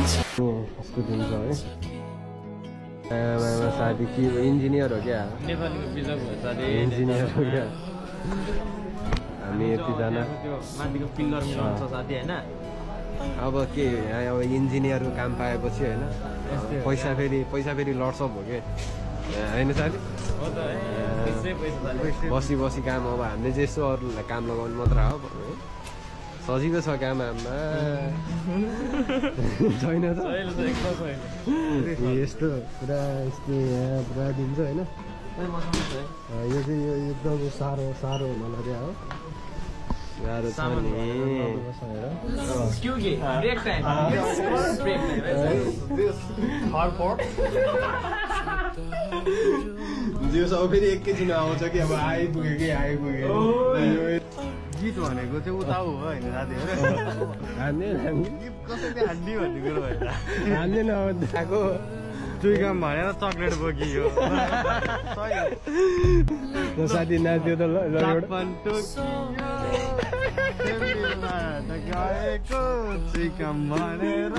कस्तो दिन्छ है साथी के इन्जिनियर हो क्या इन्जिनियर हो क्या हामी यतिजना अब के अब इन्जिनियरको काम पाएपछि होइन पैसा फेरि लड्सअप हो क्या होइन साथी बसी काम अब हामीले चाहिँ यसो अरूलाई काम लगाउनु मात्र हो सजिलो छ काम हाममा छैन त यस्तो पुरा यस्तो यहाँ पुरा दिन्छ होइन यो चाहिँ यो एकदम साह्रो हुन लाग्यो हो गाह्रो छ नि जिउ सब फेरि एकैछिन आउँछ कि अब आइपुग्यो गीत भनेको चाहिँ उता हो होइन साथीहरू कसैले हान्ने भन्ने कुरो होइन हान्ने नआएको चुइकम भनेर चक्लेट बोकियो साथी नाच्यो त गएको चुइकम भनेर